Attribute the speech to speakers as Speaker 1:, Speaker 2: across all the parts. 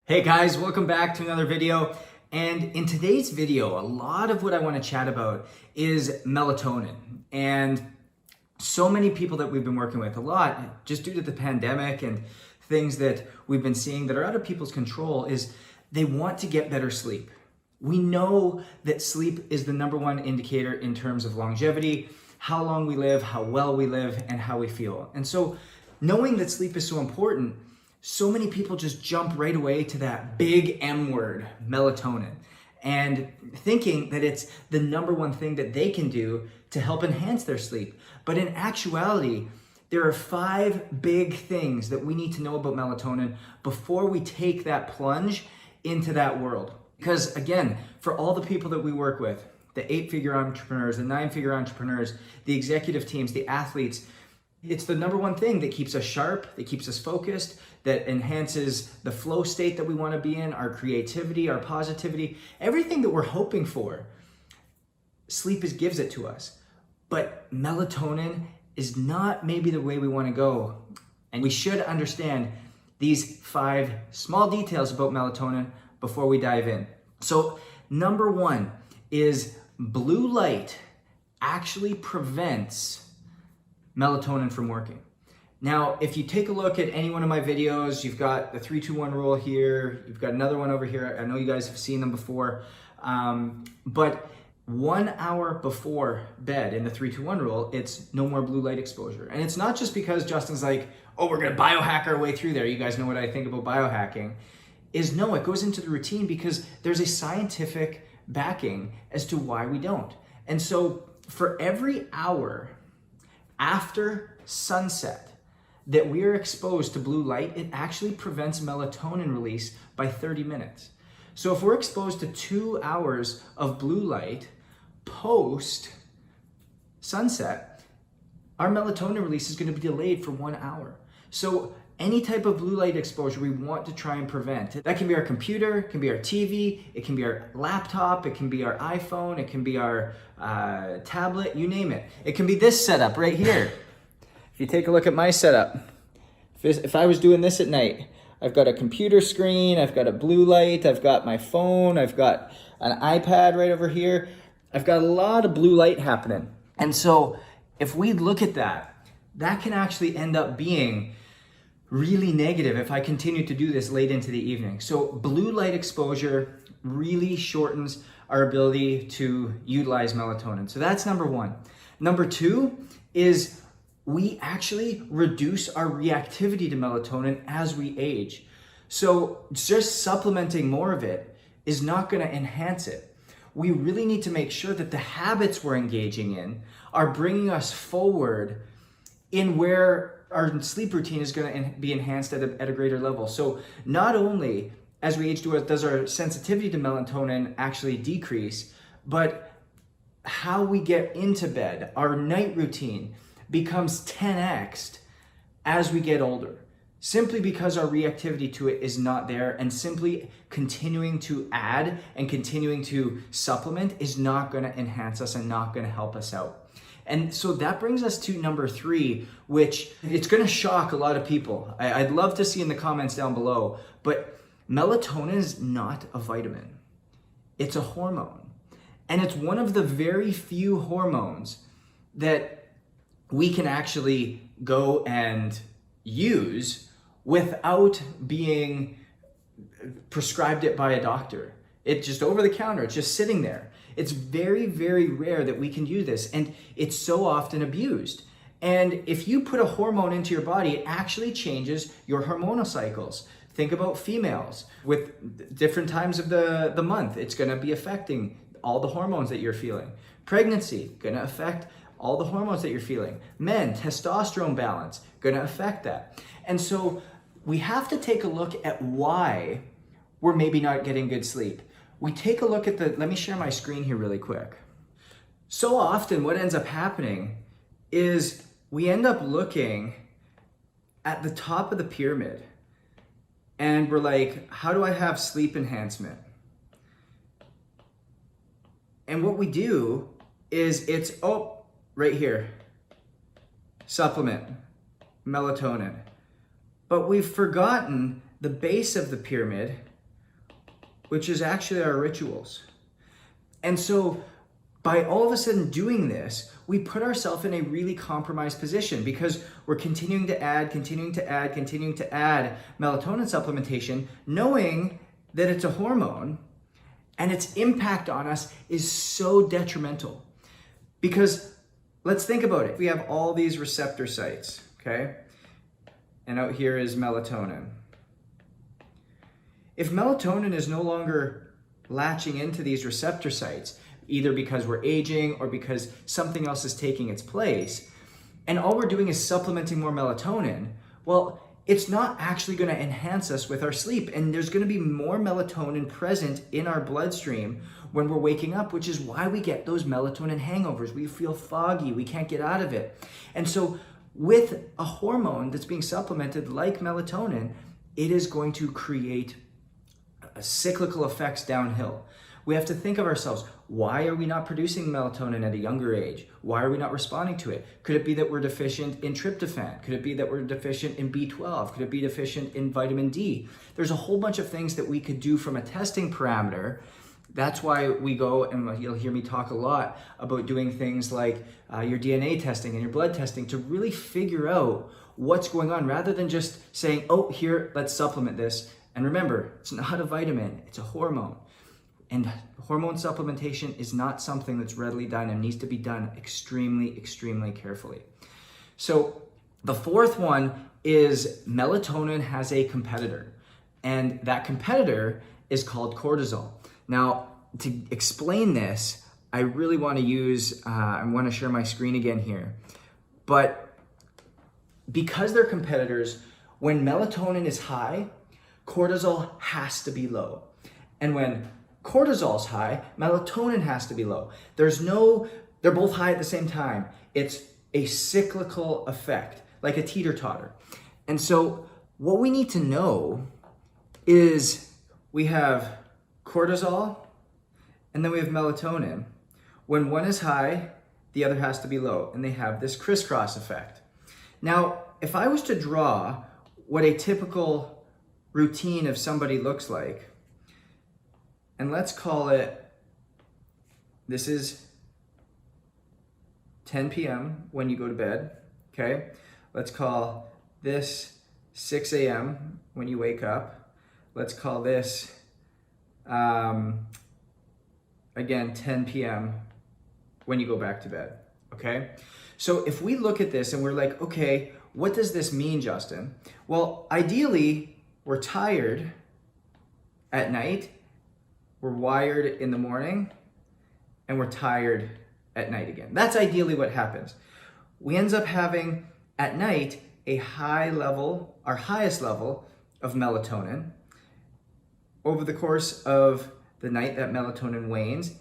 Speaker 1: Hey guys, welcome back to another video. And in today's video, a lot of what I want to chat about is melatonin. And so many people that we've been working with, a lot, just due to the pandemic and things that we've been seeing that are out of people's control, is they want to get better sleep. We know that sleep is the number one indicator in terms of longevity, how long we live, how well we live, and how we feel. And so knowing that sleep is so important, so many people just jump right away to that big M word, melatonin, and thinking that it's the number one thing that they can do to help enhance their sleep. But in actuality, there are 5 big things that we need to know about melatonin before we take that plunge into that world. Because again, for all the people that we work with, the 8-figure entrepreneurs, the 9-figure entrepreneurs, the executive teams, the athletes, it's the number one thing that keeps us sharp, that keeps us focused, that enhances the flow state that we want to be in, our creativity, our positivity, everything that we're hoping for. Sleep gives it to us. But melatonin is not maybe the way we want to go. And we should understand these 5 small details about melatonin before we dive in. So number 1 is blue light actually prevents melatonin from working. Now, if you take a look at any one of my videos, you've got the 3-2-1 rule here, you've got another one over here. I know you guys have seen them before, but 1 hour before bed in the 3-2-1 rule, it's no more blue light exposure. And it's not just because Justin's like, oh, we're gonna biohack our way through there. You guys know what I think about biohacking. No, it goes into the routine because there's a scientific backing as to why we don't. And so for every hour after sunset that we are exposed to blue light, it actually prevents melatonin release by 30 minutes. So if we're exposed to 2 hours of blue light post sunset, our melatonin release is going to be delayed for 1 hour. So any type of blue light exposure we want to try and prevent. That can be our computer, it can be our TV, it can be our laptop, it can be our iPhone, it can be our tablet, you name it. It can be this setup right here. If you take a look at my setup, if I was doing this at night, I've got a computer screen, I've got a blue light, I've got my phone, I've got an iPad right over here. I've got a lot of blue light happening. And so if we look at that, that can actually end up being really negative if I continue to do this late into the evening. So blue light exposure really shortens our ability to utilize melatonin. So that's number 1. Number 2 is we actually reduce our reactivity to melatonin as we age. So just supplementing more of it is not going to enhance it. We really need to make sure that the habits we're engaging in are bringing us forward in where our sleep routine is going to be enhanced at a greater level. So not only as we age does our sensitivity to melatonin actually decrease, but how we get into bed, our night routine, becomes 10x'd as we get older, simply because our reactivity to it is not there, and simply continuing to add and continuing to supplement is not going to enhance us and not going to help us out. And so that brings us to number 3, which it's going to shock a lot of people. I'd love to see in the comments down below, but melatonin is not a vitamin. It's a hormone. And it's one of the very few hormones that we can actually go and use without being prescribed it by a doctor. It's just over the counter, it's just sitting there. It's very, very rare that we can do this, and it's so often abused. And if you put a hormone into your body, it actually changes your hormonal cycles. Think about females with different times of the month. It's gonna be affecting all the hormones that you're feeling. Pregnancy, gonna affect all the hormones that you're feeling. Men, testosterone balance, gonna affect that. And so we have to take a look at why we're maybe not getting good sleep. We take a look at let me share my screen here really quick. So often what ends up happening is we end up looking at the top of the pyramid and we're like, how do I have sleep enhancement? And what we do is right here, supplement, melatonin. But we've forgotten the base of the pyramid, which is actually our rituals. And so by all of a sudden doing this, we put ourselves in a really compromised position because we're continuing to add melatonin supplementation, knowing that it's a hormone and its impact on us is so detrimental. Because let's think about it. We have all these receptor sites, okay? And out here is melatonin. If melatonin is no longer latching into these receptor sites, either because we're aging or because something else is taking its place, and all we're doing is supplementing more melatonin, well, it's not actually going to enhance us with our sleep. And there's going to be more melatonin present in our bloodstream when we're waking up, which is why we get those melatonin hangovers. We feel foggy, we can't get out of it. And so with a hormone that's being supplemented like melatonin, it is going to create cyclical effects downhill. We have to think of ourselves, why are we not producing melatonin at a younger age? Why are we not responding to it? Could it be that we're deficient in tryptophan? Could it be that we're deficient in B12? Could it be deficient in vitamin D? There's a whole bunch of things that we could do from a testing parameter. That's why we go, and you'll hear me talk a lot about doing things like your DNA testing and your blood testing to really figure out what's going on rather than just saying, oh, here, let's supplement this. And remember, it's not a vitamin, it's a hormone. And hormone supplementation is not something that's readily done and needs to be done extremely, extremely carefully. So the fourth one is melatonin has a competitor, and that competitor is called cortisol. Now, to explain this, I really want to share my screen again here. But because they're competitors, when melatonin is high, cortisol has to be low. And when cortisol's high, melatonin has to be low. They're both high at the same time. It's a cyclical effect, like a teeter-totter. And so what we need to know is we have cortisol and then we have melatonin. When one is high, the other has to be low, and they have this crisscross effect. Now, if I was to draw what a typical routine of somebody looks like, and let's call it, this is 10 p.m. when you go to bed, okay? Let's call this 6 a.m. when you wake up. Let's call this, again, 10 p.m. when you go back to bed, okay? So if we look at this and we're like, okay, what does this mean, Justin? Well, ideally, we're tired at night, we're wired in the morning, and we're tired at night again. That's ideally what happens. We end up having at night a high level, our highest level of melatonin. Over the course of the night, that melatonin wanes,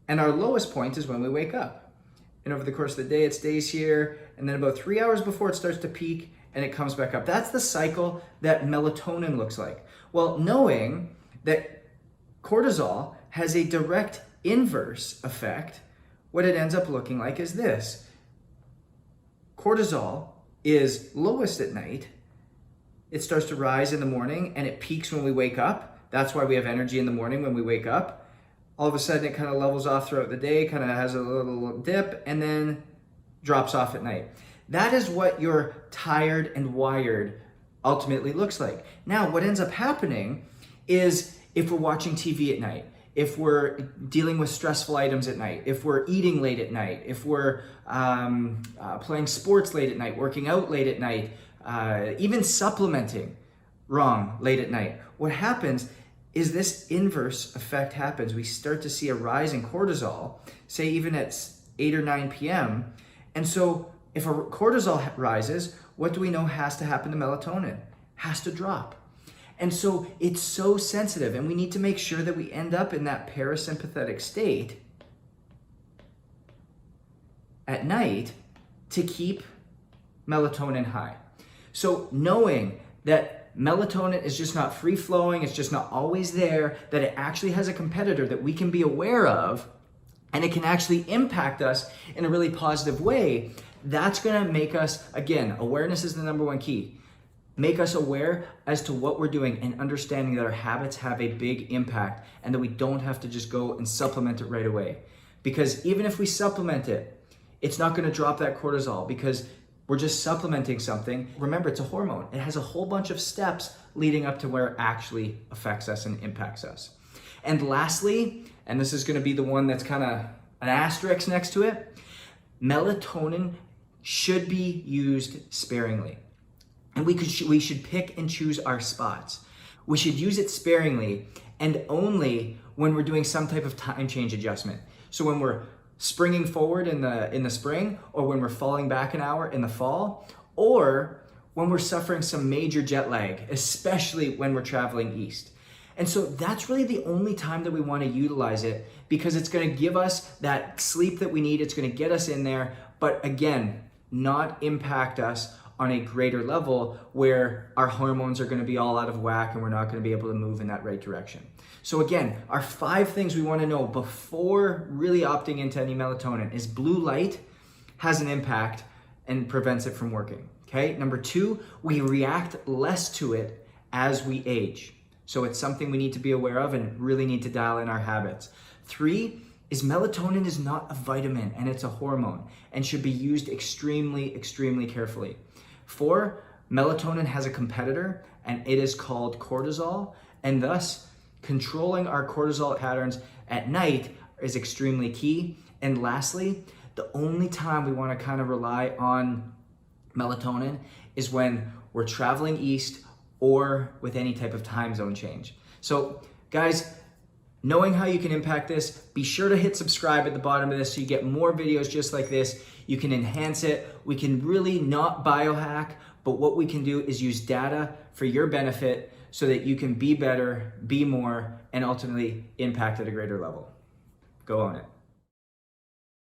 Speaker 1: and our lowest point is when we wake up. And over the course of the day, it stays here, and then about 3 hours before it starts to peak, and it comes back up. That's the cycle that melatonin looks like. Well, knowing that cortisol has a direct inverse effect, what it ends up looking like is this. Cortisol is lowest at night. It starts to rise in the morning and it peaks when we wake up. That's why we have energy in the morning when we wake up. All of a sudden it kind of levels off throughout the day, kind of has a little dip, and then drops off at night. That is what your tired and wired ultimately looks like. Now, what ends up happening is if we're watching TV at night, if we're dealing with stressful items at night, if we're eating late at night, if we're playing sports late at night, working out late at night, even supplementing wrong late at night, what happens is this inverse effect happens. We start to see a rise in cortisol, say even at 8 or 9 p.m. And so if our cortisol rises, what do we know has to happen to melatonin? Has to drop. And so it's so sensitive, and we need to make sure that we end up in that parasympathetic state at night to keep melatonin high. So knowing that melatonin is just not free flowing, it's just not always there, that it actually has a competitor that we can be aware of, and it can actually impact us in a really positive way, that's gonna make us, again, awareness is the number one key. make us aware as to what we're doing and understanding that our habits have a big impact and that we don't have to just go and supplement it right away. Because even if we supplement it, it's not going to drop that cortisol because we're just supplementing something. Remember, it's a hormone. It has a whole bunch of steps leading up to where it actually affects us and impacts us. And lastly, and this is going to be the one that's kind of an asterisk next to it, melatonin should be used sparingly. And we should pick and choose our spots. We should use it sparingly and only when we're doing some type of time change adjustment. So when we're springing forward in the spring, or when we're falling back an hour in the fall, or when we're suffering some major jet lag, especially when we're traveling east. And so that's really the only time that we want to utilize it, because it's going to give us that sleep that we need. It's going to get us in there, but again, not impact us on a greater level where our hormones are going to be all out of whack and we're not going to be able to move in that right direction. So again, our 5 things we want to know before really opting into any melatonin is blue light has an impact and prevents it from working. Okay. Number 2, we react less to it as we age. So it's something we need to be aware of and really need to dial in our habits. 3 is melatonin is not a vitamin and it's a hormone and should be used extremely, extremely carefully. 4, melatonin has a competitor and it is called cortisol, and thus controlling our cortisol patterns at night is extremely key. And lastly, the only time we want to kind of rely on melatonin is when we're traveling east or with any type of time zone change. So guys, knowing how you can impact this, be sure to hit subscribe at the bottom of this so you get more videos just like this. You can enhance it. We can really not biohack, but what we can do is use data for your benefit so that you can be better, be more, and ultimately impact at a greater level. Go on it.